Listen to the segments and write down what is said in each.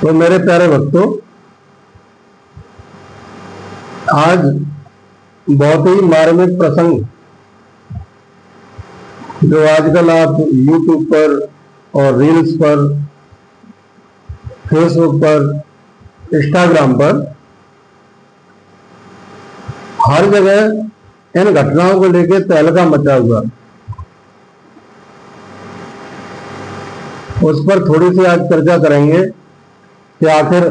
तो मेरे प्यारे भक्तों, आज बहुत ही मार्मिक प्रसंग जो आजकल आप YouTube पर और रील्स पर, फेसबुक पर, इंस्टाग्राम पर हर जगह इन घटनाओं को लेकर तहलका मचा हुआ, उस पर थोड़ी सी आज चर्चा करेंगे कि आखिर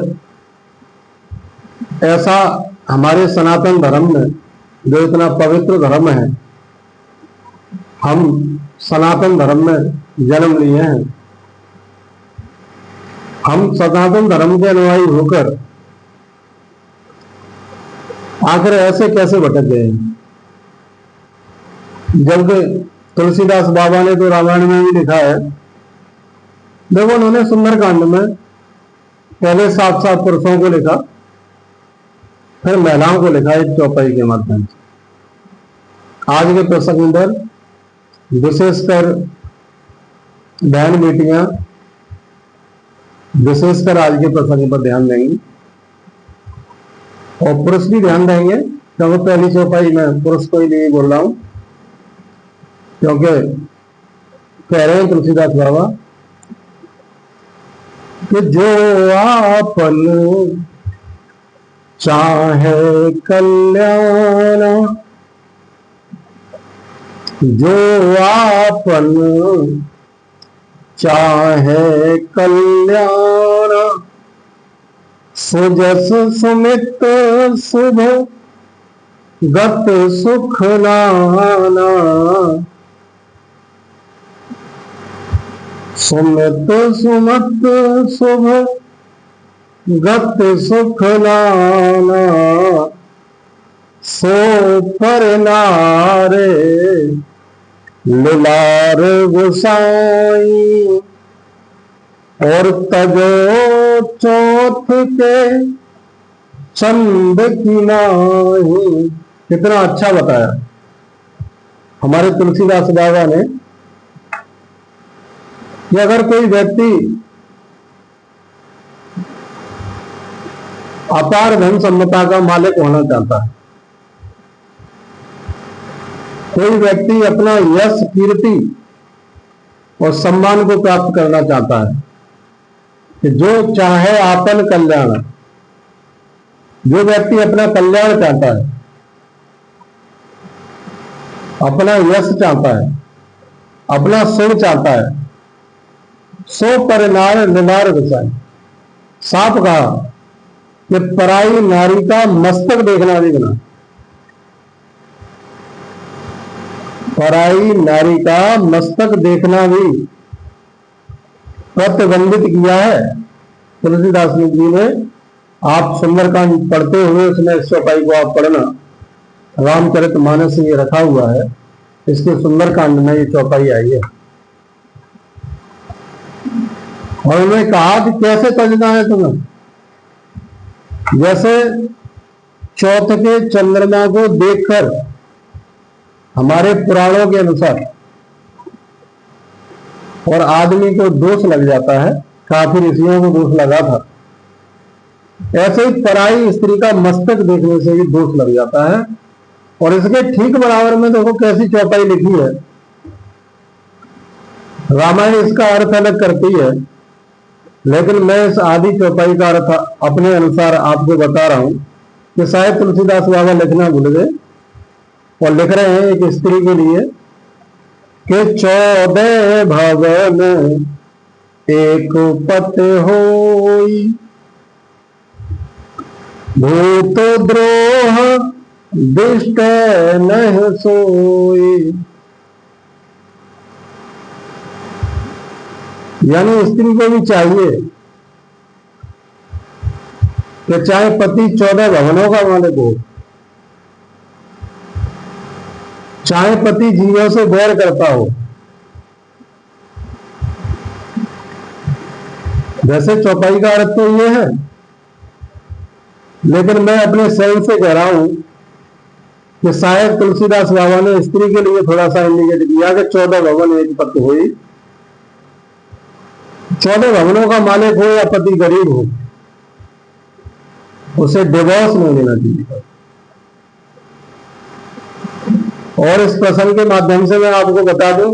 ऐसा हमारे सनातन धर्म में, जो इतना पवित्र धर्म है, हम सनातन धर्म में जन्म लिए हैं, हम सनातन धर्म के अनुयायी होकर आखिर ऐसे कैसे भटक गए हैं? जबकि तुलसीदास बाबा ने तो रामायण में भी लिखा है। देखो, उन्होंने सुंदरकांड में पहले 7 पुरुषों को लिखा, फिर महिलाओं को लिखा एक चौपाई के माध्यम से। आज के प्रसंग पर विशेषकर बहन बेटियां विशेषकर आज के प्रसंग पर ध्यान देंगे और पुरुष भी ध्यान देंगे, क्योंकि पहली चौपाई में पुरुष को ही नहीं बोल रहा हूं, क्योंकि कह रहे हैं तुलसीदास बाबा कि जो आपन चाहे कल्याण, जो आपन चाहे कल्याण, सुजस सुमित शुभ गत सुख नाना, सुमित सुमत शुभ गत सुख नाना, सो पर नारे लिलार गुसाई, और तजो चौथ के चंद की नाही। कितना अच्छा बताया हमारे तुलसीदास बाबा ने कि अगर कोई व्यक्ति अपार धन संपदा का मालिक होना चाहता है, कोई व्यक्ति अपना यश, कीर्ति और सम्मान को प्राप्त करना चाहता है, कि जो चाहे आपन कल्याण, जो व्यक्ति अपना कल्याण चाहता है, अपना यश चाहता है, अपना सुख चाहता है, सो पर नार निनार गुसाई। साफ कहा कि पराई नारी का मस्तक देखना भी गुनाह, पराई नारी का मस्तक देखना भी प्रतिबंधित किया है तुलसीदास जी ने। आप सुंदरकांड पढ़ते हुए उसमें इस चौपाई को आप पढ़ना, रामचरितमानस ये रखा हुआ है, इसके सुंदरकांड में ये चौपाई आई है। और उन्होंने कहा कि कैसे तजना है तुम्हें, जैसे चौथ के चंद्रमा को देखकर हमारे पुराणों के अनुसार और आदमी को दोष लग जाता है, काफी ऋषियों को दोष लगा था, ऐसे ही पराई स्त्री का मस्तक देखने से भी दोष लग जाता है। और इसके ठीक बराबर में देखो कैसी चौपाई लिखी है। रामायण इसका अर्थ अलग करती है, लेकिन मैं इस आदि चौपाई का अर्थ अपने अनुसार आपको बता रहा हूं कि शायद तुलसीदास बाबा लिखना भूल गए और लिख रहे हैं एक स्त्री के लिए कि 14 भवन एक पत होई, भूत द्रोह दुष्ट नहीं सोई। यानी स्त्री को भी चाहिए कि चाहे पति 14 भवनों का मालिक हो, चाहे पति जीवों से बैर करता हो, वैसे चौपाई का अर्थ तो ये है, लेकिन मैं अपने स्वयं से कह रहा हूं कि शायद तुलसीदास बाबा ने स्त्री के लिए थोड़ा सा इंडिकेट किया कि 14 भवन एक पत हुई, 14 भवनों का मालिक हो या पति गरीब हो, उसे डिवोर्स नहीं देना चाहिए। और इस प्रसंग के माध्यम से मैं आपको बता दूं,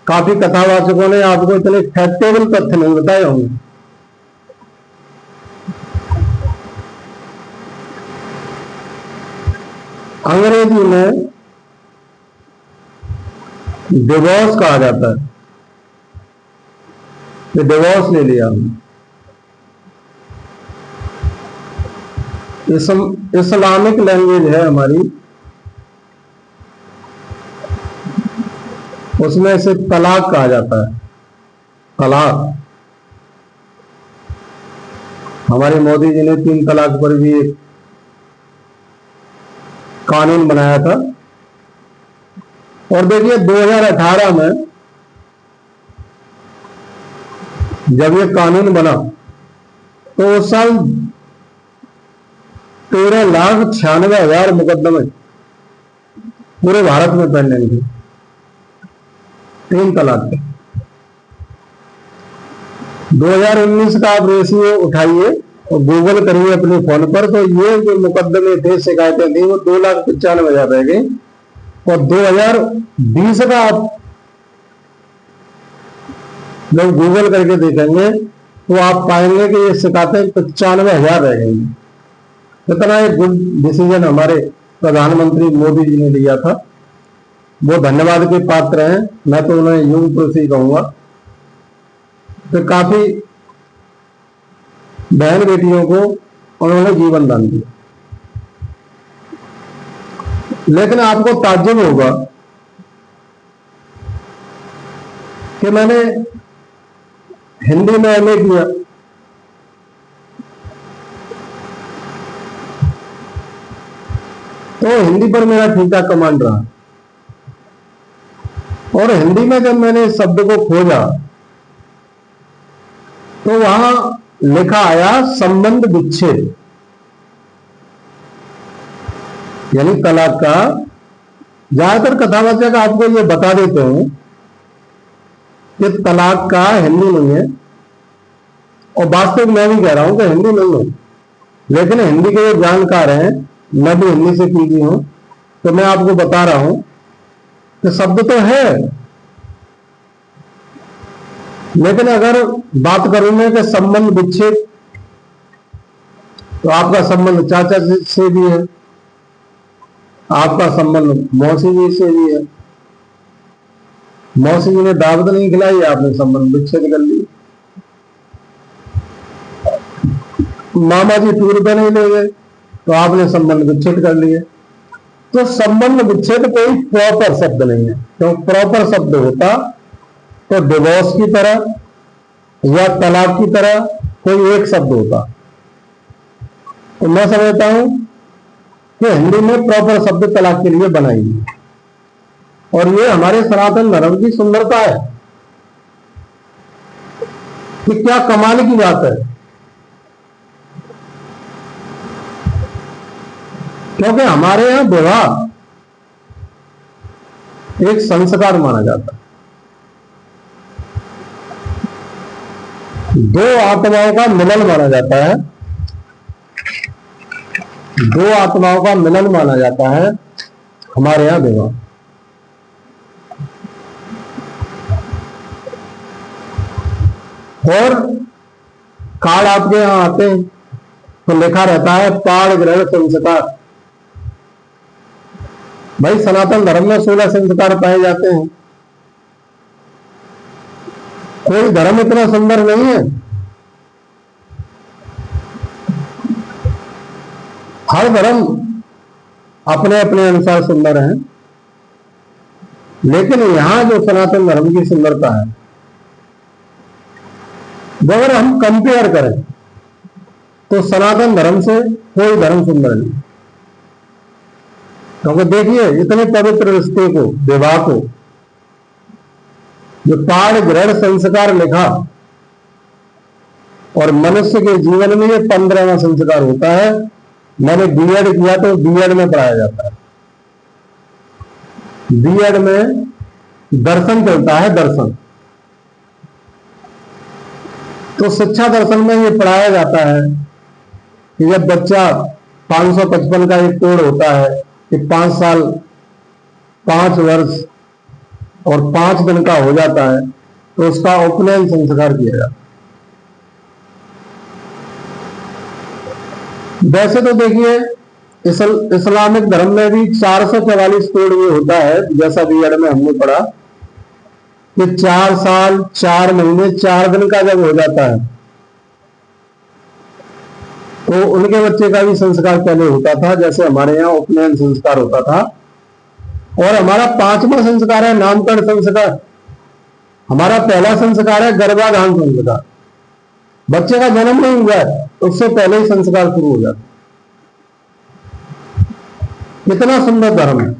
काफी कथावाचकों ने आपको इतने फैक्टेबल तथ्य नहीं बताए होंगे। अंग्रेजी में डिवोर्स कहा जाता है, ये डिवोर्स ले लिया हमने। इस्लामिक लैंग्वेज है हमारी, उसमें इसे तलाक कहा जाता है। तलाक, हमारे मोदी जी ने 3 तलाक पर भी एक कानून बनाया था। और देखिए 2018 में जब ये कानून बना तो उस साल 13,96,000 मुकदमे पूरे भारत में पेंडिंग थे 3 तलाक के। 2019 का आप रेशियो उठाइए और गूगल करिए अपने फोन पर, तो ये जो मुकदमे थे, शिकायतें थी, वो 2,95,000 रह गई। और 2020 का आप लोग गूगल करके देखेंगे तो आप पाएंगे कि ये शिकायतें 95,000 रह गई। इतना एक गुड डिसीजन हमारे प्रधानमंत्री मोदी जी ने लिया था, वो धन्यवाद के पात्र हैं। मैं तो उन्हें युग पुरुष ही कहूंगा। तो काफी बहन बेटियों को उन्होंने जीवन दान दिया। लेकिन आपको ताज्जुब होगा कि मैंने हिंदी में एमए किया, तो हिंदी पर मेरा ठीक ठाक कमांड रहा। और हिंदी में जब मैंने इस शब्द को खोजा तो वहां लिखा आया संबंध विच्छेद, यानी तलाक का। ज्यादातर कथावाचक आपको ये बता देते हैं कि तलाक का हिंदी नहीं है, और वास्तविक मैं भी कह रहा हूं कि हिंदी नहीं है। लेकिन हिंदी के जो जानकार हैं, मैं भी हिंदी से कीजी हूं, तो मैं आपको बता रहा हूं कि शब्द तो है, लेकिन अगर बात करूंगा कि संबंध विच्छेद, तो आपका संबंध चाचा से भी है, आपका संबंध मौसी जी से भी है। मौसी जी ने दावत नहीं खिलाई, आपने संबंध विच्छेद कर लिया। मामा जी टूर पे नहीं ले गए, तो आपने संबंध विच्छेद कर लिए। तो संबंध विच्छेद कोई प्रॉपर शब्द नहीं है। तो प्रॉपर शब्द होता तो डिवोर्स की तरह या तलाक की तरह कोई एक शब्द होता। तो मैं समझता हूं कि हिंदी में प्रॉपर शब्द तलाक के लिए बनाई है, और ये हमारे सनातन धर्म की सुंदरता है कि क्या कमाल की बात है। क्योंकि हमारे यहां विवाह एक संस्कार माना जाता है। 2 आत्माओं का मिलन माना जाता है, 2 आत्माओं का मिलन माना जाता है हमारे यहां विवाह। और कार्ड आपके यहां आते हैं तो लिखा रहता है पाड़ ग्रहण संस्कार। भाई सनातन धर्म में 16 संस्कार पाए जाते हैं। कोई धर्म इतना सुंदर नहीं है। हर धर्म अपने अपने अनुसार सुंदर है, लेकिन यहां जो सनातन धर्म की सुंदरता है, अगर हम कंपेयर करें तो सनातन धर्म से कोई धर्म सुंदर नहीं। क्योंकि देखिए इतने पवित्र रिश्ते को, विवाह को, जो पाड़ ग्रहण संस्कार लिखा, और मनुष्य के जीवन में ये 15वां संस्कार होता है। मैंने बीएड किया तो बीएड में पढ़ाया जाता है। बीएड में दर्शन चलता है, दर्शन। तो शिक्षा दर्शन में ये पढ़ाया जाता है कि जब बच्चा 555 का एक कोड होता है कि 5 साल 5 वर्ष और 5 दिन का हो जाता है तो उसका उपनयन संस्कार किया जाता है। वैसे तो देखिए इस्लामिक धर्म में भी 444 कोड ये होता है, जैसा बीएड में हमने पढ़ा कि 4 साल 4 महीने 4 दिन का जब हो जाता है तो उनके बच्चे का भी संस्कार पहले होता था, जैसे हमारे यहाँ उपनयन संस्कार होता था। और हमारा 5वां संस्कार है नामकरण संस्कार। हमारा पहला संस्कार है गर्भाधान संस्कार। बच्चे का जन्म नहीं हुआ है उससे पहले ही संस्कार शुरू हो जाता। कितना सुंदर धर्म है।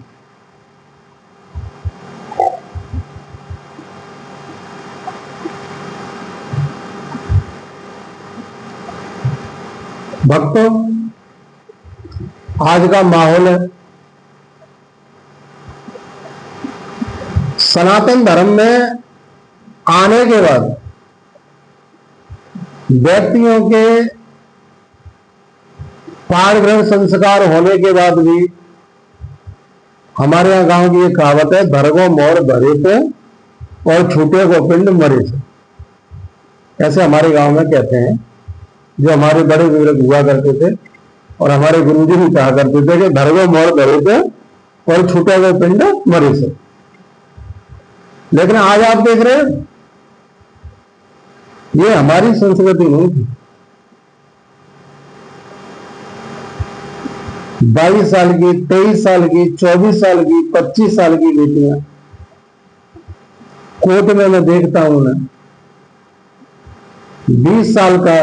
भक्तों, आज का माहौल है, सनातन धर्म में आने के बाद व्यक्तियों के पाठ ग्रहण संस्कार होने के बाद भी हमारे यहाँ गांव की एक कहावत है, भरगो मोर भरे थे और छूटे को पिंड मरे थे। ऐसे हमारे गांव में कहते हैं, जो हमारे बड़े बुजुर्ग हुआ करते थे और हमारे गुरुजी भी कहा करते थे कि भरगो मोर भरे थे और छूटे को पिंड मरे थे। लेकिन आज आप देख रहे हैं ये हमारी संस्कृति नहीं थी। 22 साल की, 23 साल की, 24 साल की, 25 साल की बेटियां कोर्ट में मैं देखता हूं ना, 20 साल का,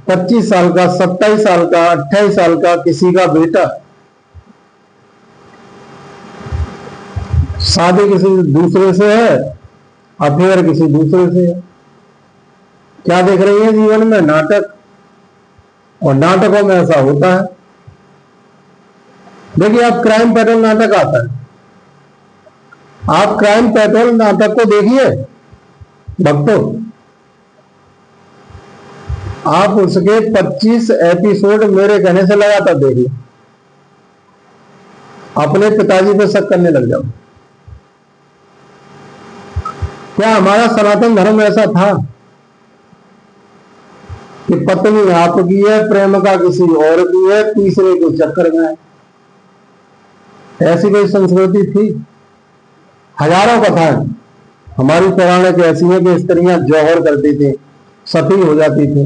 25 साल का, 27 साल का, 28 साल का किसी का बेटा शादी किसी दूसरे से है, अफेयर किसी दूसरे से है। क्या देख रही है जीवन में? नाटक। और नाटकों में ऐसा होता है। देखिए, आप क्राइम पेट्रोल नाटक आता है, आप क्राइम पेट्रोल नाटक को देखिए भक्तों, आप उसके 25 एपिसोड मेरे कहने से लगातार देखिए, अपने पिताजी पे शक करने लग जाओ। क्या हमारा सनातन धर्म ऐसा था कि पत्नी आपकी है, प्रेम का किसी और की है, तीसरे के चक्कर में है? ऐसी कोई संस्कृति थी? हजारों कथाएं हमारी पौराणिक ऐसी है कि स्त्रियां जौहर करती थी, सती हो जाती थी।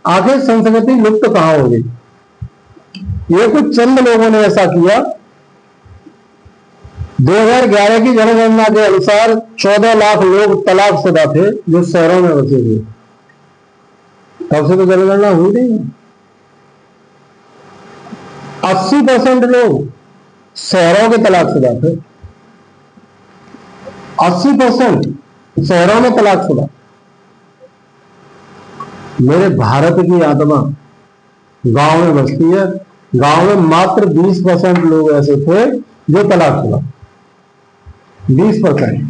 आखिर संस्कृति लुप्त कहां हो गई? ये कुछ चंद लोगों ने ऐसा किया। 2011 की जनगणना के अनुसार 14 लाख लोग तलाकशुदा थे जो शहरों में बसे हुए। तब से तो जनगणना हुई नहीं। 80% लोग शहरों के तलाकशुदा थे। 80% शहरों में तलाकशुदा। मेरे भारत की आत्मा गांव में बसती है। गांव में मात्र 20% लोग ऐसे थे जो तलाकशुदा। 20%।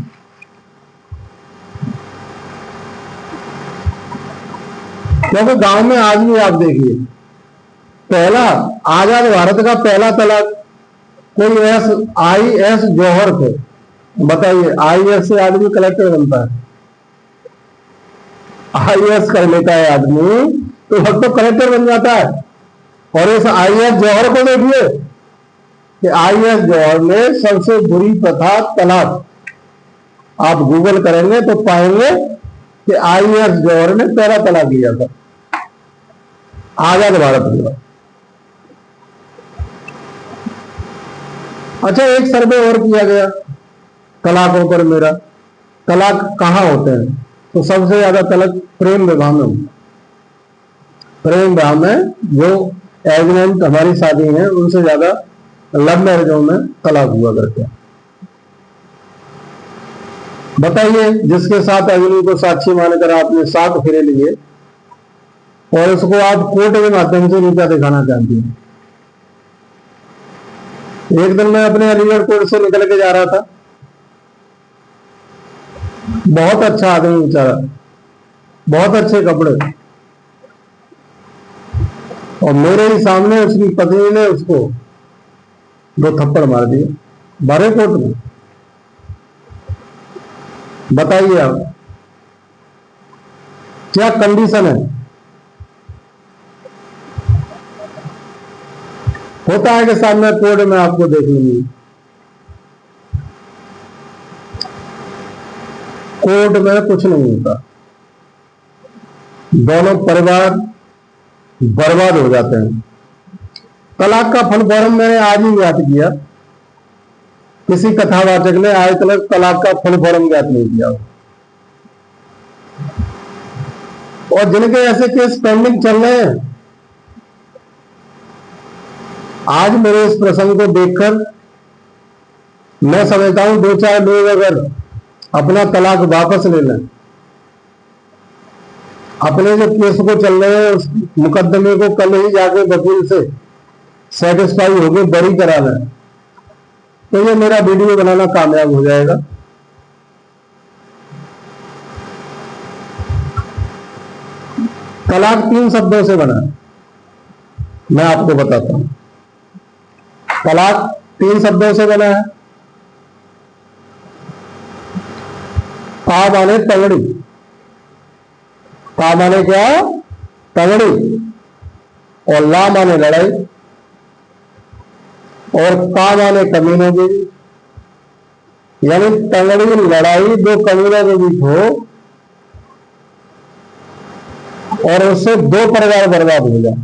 क्योंकि गांव में आज भी आप देखिए, पहला आजाद भारत का पहला तलाक कोई IAS जौहर थे। बताइए, IAS से आदमी कलेक्टर बनता है, IAS कर लेता है आदमी तो अब तो कलेक्टर बन जाता है। और इस IAS जौहर को देखिए कि IAS जौहर में सबसे बुरी प्रथा तलाक। आप गूगल करेंगे तो पाएंगे कि IAS जौहर ने पहला तलाक दिया था आजाद भारत में। अच्छा, एक सर्वे और किया गया तलाकों पर मेरा। तलाक कहां होते हैं? तो सबसे ज्यादा तलाक प्रेम विवाह में होता है। प्रेम विवाह में जो एग्रीमेंट हमारी शादी है उनसे ज्यादा लव मैरिजों में तलाक हुआ करते हैं। बताइए, जिसके साथ अग्नि को साक्षी मानकर आपने 7 फेरे लिए और उसको आप कोर्ट के माध्यम से नीचा दिखाना चाहती हैं। एक दिन मैं अपने अलीगढ़ कोर्ट से निकल के जा रहा था, बहुत अच्छा आदमी बेचारा, बहुत अच्छे कपड़े, और मेरे ही सामने उसकी पत्नी ने उसको 2 थप्पड़ मार दिए भरे कोट में। बताइए आप क्या कंडीशन है। होता है कि सामने कोर्ट में आपको देख लूंगी, कोर्ट में कुछ नहीं होता, दोनों परिवार बर्बाद हो जाते हैं। तलाक का फुल फॉर्म मैंने आज ही ज्ञात किया, किसी कथावाचक ने आज तक तलाक का फुल फॉर्म ज्ञात नहीं किया। और जिनके ऐसे केस पेंडिंग चल रहे हैं, आज मेरे इस प्रसंग को देखकर मैं समझता हूं 2-4 लोग अगर अपना तलाक वापस ले लें, अपने जो केस को चल रहे हैं उस मुकदमे को कल ही जाके वकील से सेटिस्फाई होकर बरी करा लें, तो ये मेरा वीडियो बनाना कामयाब हो जाएगा। तलाक 3 शब्दों से बना है, मैं आपको बताता हूं। तलाक 3 शब्दों से बना है। ता माने तगड़ी, ता माने क्या, तगड़ी, और ला माने लड़ाई, और का माने कम्युनिटी, यानी तगड़ी लड़ाई 2 कम्युनिटी के बीच हो और उससे 2 परिवार बर्बाद हो जाए,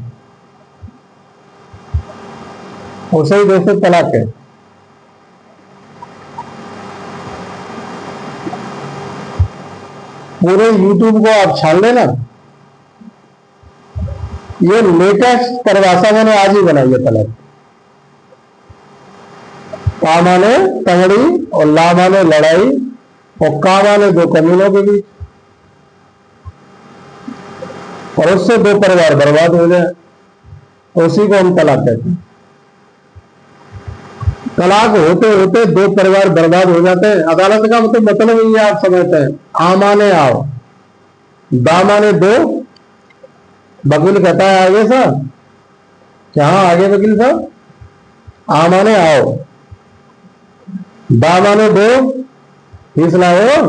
उसे ही दोस्तों तलाक है। पूरे YouTube को आप छान लेना, ये लेटेस्ट परिभाषा मैंने आज ही बनाई है तलाक। ता माने तगड़ी और ला माने लड़ाई और का माने 2 कम्युनों के बीच, और उससे 2 परिवार बर्बाद हो जाए, उसी को हम तलाक कहते हैं। तलाक होते होते 2 परिवार बर्बाद हो जाते हैं। अदालत का मतलब ये आप समझते हैं, आ माने आओ, दा माने 2, वकील कहता है आगे साहब, क्या आगे वकील साहब, आ माने आओ, दा माने 2, फीस लाओ,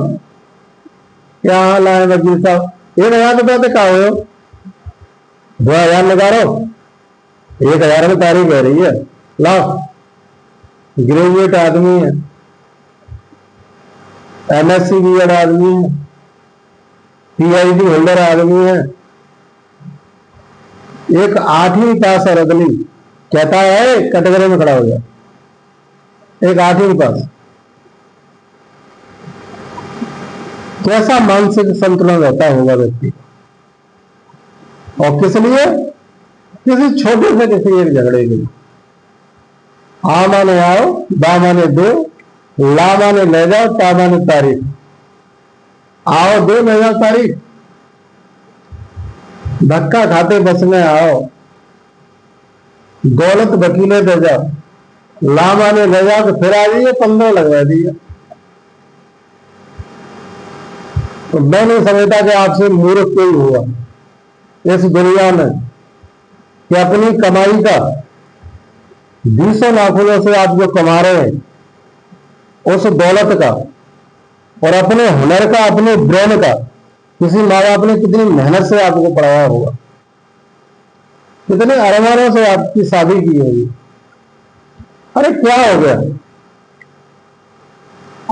क्या लाए वकील साहब, 1,000 रुपया तो का हो, 2,000 निकालो, 1,000 में तारीख कह रही है, लाओ। ग्रेजुएट आदमी है, MSc बीएड आदमी है, PhD होल्डर आदमी है, एक 8वीं पास है रतली, कहता है कटघरे में खड़ा हो गया, एक 8वीं पास। कैसा मानसिक संतुलन रहता होगा व्यक्ति, और किस लिए, किसी छोटे से किसी एक झगड़े के लिए। आ माने आओ, बा माने 2, ला माने ले जाओ, ता माने तारीख, आओ 2 ले जाओ तारीख, धक्का खाते बस में आओ, दौलत वकीले दे जाओ, ला माने ले जाओ तो फिर आ जाइए, 15 लगवा दिए। तो मैं नहीं समझता कि आपसे मूर्ख कोई हुआ इस दुनिया में कि अपनी कमाई का 20 नाखूनों से आप जो कमा रहे हैं उस दौलत का और अपने हुनर का, अपने ब्रेन का, किसी माँ बाप ने कितनी मेहनत से आपको पढ़ाया होगा, कितने अरमानों से आपकी शादी की होगी। अरे क्या हो गया,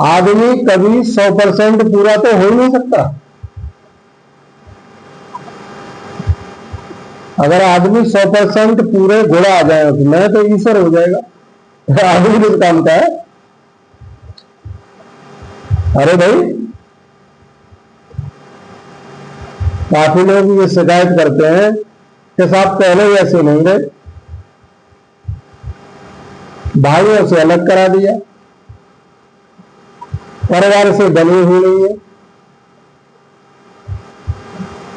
आदमी कभी 100% पूरा तो हो ही नहीं सकता। अगर आदमी 100% पूरे घोड़ा आ जाए उसमें तो ईश्वर हो जाएगा। आदमी किस काम का है। अरे भाई, काफी लोग ये शिकायत करते हैं कि साहब पहले ऐसे नहीं रहे, भाइयों से अलग करा दिया, परिवार से बनी हुई नहीं है,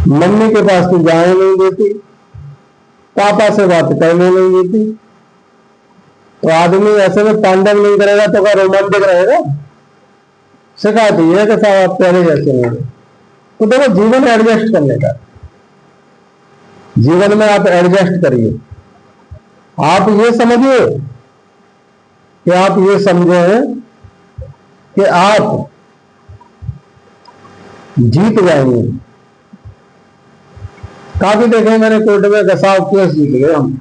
मम्मी के पास तो जाने नहीं देती, पापा से बात करने नहीं देती। तो आदमी ऐसे में तांडव नहीं करेगा तो क्या रोमांटिक रहेगा। शिकायत ये है कि साहब आप पहले जैसे नहीं रहे। तो देखो जीवन एडजस्ट करने का, जीवन में आप एडजस्ट करिए। आप ये समझिए कि आप ये समझे कि आप जीत जाएंगे। काफी देखे मैंने कोर्ट में गसाव केस जीत गए हम,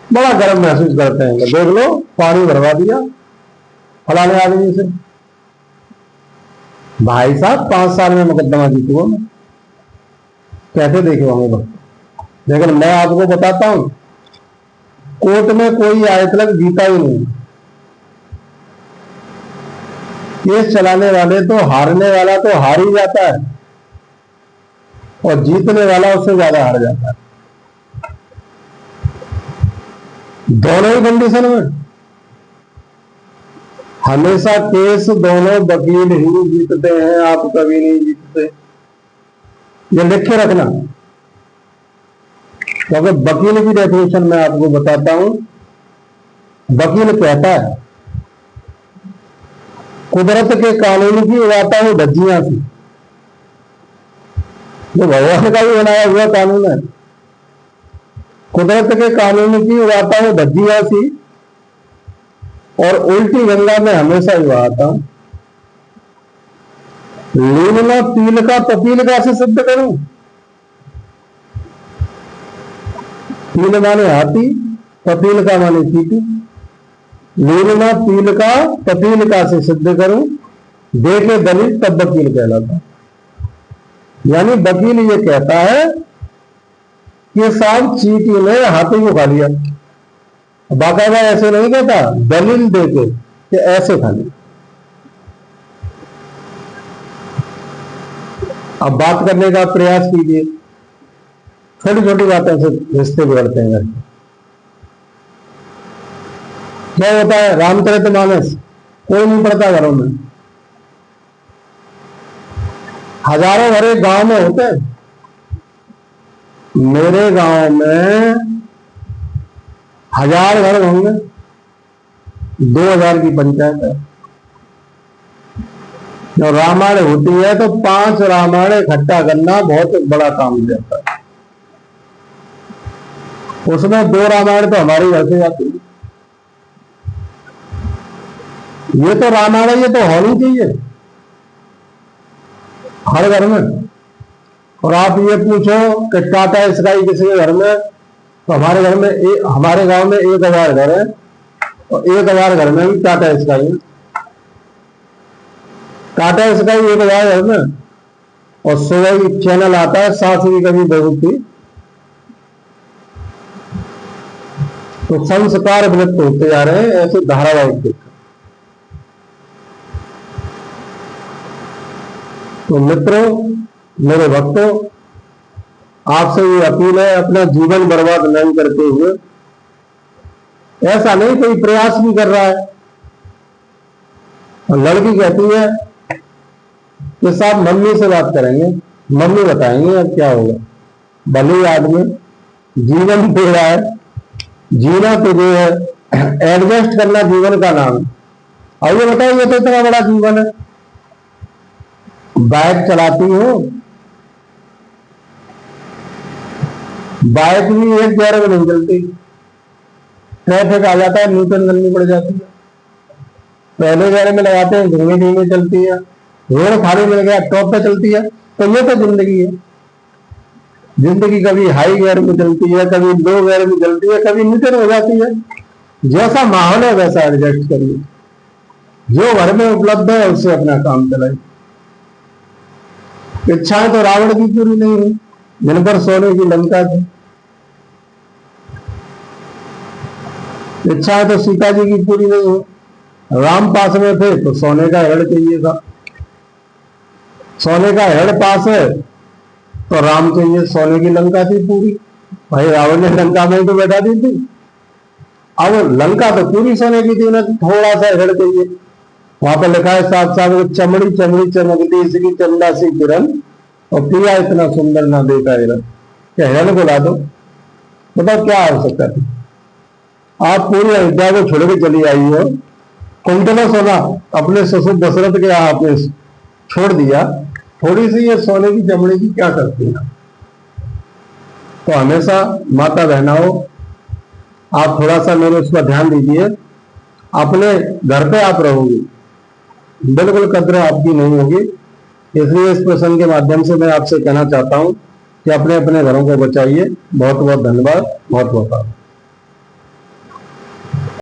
बड़ा गर्व महसूस करते हैं। देख लो पानी भरवा दिया फलाने आदमी से, भाई साहब 5 साल में मुकदमा जीतूंगा मैं, कैसे देखे होंगे वक्त। लेकिन मैं आपको बताता हूं कोर्ट में कोई आज तक जीता ही नहीं। केस चलाने वाले तो हारने वाला तो हार ही जाता है और जीतने वाला उससे ज्यादा हार जाता है, दोनों ही कंडीशन में। हमेशा केस दोनों वकील ही जीतते हैं, आप कभी नहीं जीतते, ये लिख के रखना। क्योंकि वकील की डेफिनेशन मैं आपको बताता हूं। वकील कहता है कुदरत के कानून की उड़ाता हूं धज्जियां से, जो भगवान का भी बनाया हुआ कानून है। कुदरत के कानून की उड़ाता हूं धज्जियां सी और उल्टी गंगा में हमेशा ही बहाता हूं। लीलना पील का पपील का से सिद्ध करूं। पील माने हाथी, पपील का माने चीटी। लीलना पील का पपील का से सिद्ध करूं, देखे दलित तब वकील कहलाता। यानी वकील ये कहता है कि साहब चीटी ने हाथी को खा लिया, बाकायदा ऐसे नहीं कहता, दलील देके कि ऐसे खा लिया। अब बात करने का प्रयास कीजिए, छोटी छोटी बातों से रिश्ते बिगड़ते हैं। क्या होता है रामचरितमानस कोई नहीं पढ़ता घरों में, हजारों भरे गांव में होते हैं। मेरे गांव में 1000 घर होंगे, 2000 की पंचायत है। जब रामायण होती है तो 5 रामायण इकट्ठा करना बहुत बड़ा काम हो जाता है। उसमें 2 रामायण तो हमारी घर से जाती है। ये तो रामायण ये तो होनी चाहिए हर घर में। और आप ये पूछो कि टाटा स्काई किसी के घर में, तो हमारे घर में हमारे गांव में 1000 घर है और 1000 घर में भी टाटा स्काई है। टाटा स्काई 1000 घर में, और सुबह चैनल आता है सासवी कभी बहू की, तो संस्कार विलुप्त होते जा रहे हैं ऐसे धारावाहिक देख। तो मित्रों, मेरे भक्तों, आपसे ये अपील है, अपना जीवन बर्बाद नहीं करते हुए, ऐसा नहीं कोई प्रयास भी कर रहा है और लड़की कहती है कि साहब मम्मी से बात करेंगे, मम्मी बताएंगे अब क्या होगा। भले आदमी जीवन दे रहा है, जीना तो जो है एडजस्ट करना जीवन का नाम। और ये बताओ, ये तो इतना बड़ा जीवन है। बाइक चलाती हो, बाइक भी एक गियर में नहीं चलती, ट्रैफिक आ जाता है न्यूटन करनी पड़ जाती है। पहले गियर में लगाते हैं, धीमे धीमे चलती है, रोड खाली मिल गया टॉप पे चलती है। तो ये तो जिंदगी है। जिंदगी कभी हाई गियर में चलती है, कभी लो गियर में चलती है, कभी न्यूटन हो जाती है। जैसा माहौल है वैसा एडजस्ट करिए, जो घर में उपलब्ध है उससे अपना काम चलाइए। इच्छाएं तो रावण की पूरी नहीं हुई, दिन भर सोने की लंका थी। इच्छाएं तो सीता जी की पूरी नहीं हुई, राम पास में थे तो सोने का हेड़ चाहिए था। सोने का हेड़ पास है तो राम चाहिए, सोने की लंका थी पूरी। भाई रावण ने लंका में तो बैठा दी थी, अब लंका तो पूरी सोने की थी ना, थोड़ा सा हेड़ चाहिए। वहां पर लिखा है साफ साफ, चमड़ी चमड़ी चमकती इसकी चंदा सी किरण, और पिया इतना सुंदर ना देखा हिरण। क्या हिरण को ला दो, बताओ क्या आवश्यकता थी। आप पूरी अयोध्या को छोड़ के चली आई हो, कुंतला सोना अपने ससुर दशरथ के यहाँ आपने छोड़ दिया, थोड़ी सी ये सोने की चमड़ी की क्या करती है। तो हमेशा माता बहनाओं, आप थोड़ा सा मेरे उस पर ध्यान दीजिए। अपने घर पे आप रहोगी, बिल्कुल कद्र आपकी नहीं होगी। इसलिए इस प्रसंग के माध्यम से मैं आपसे कहना चाहता हूं कि अपने अपने घरों को बचाइए। बहुत बहुत धन्यवाद, बहुत बहुत आभार।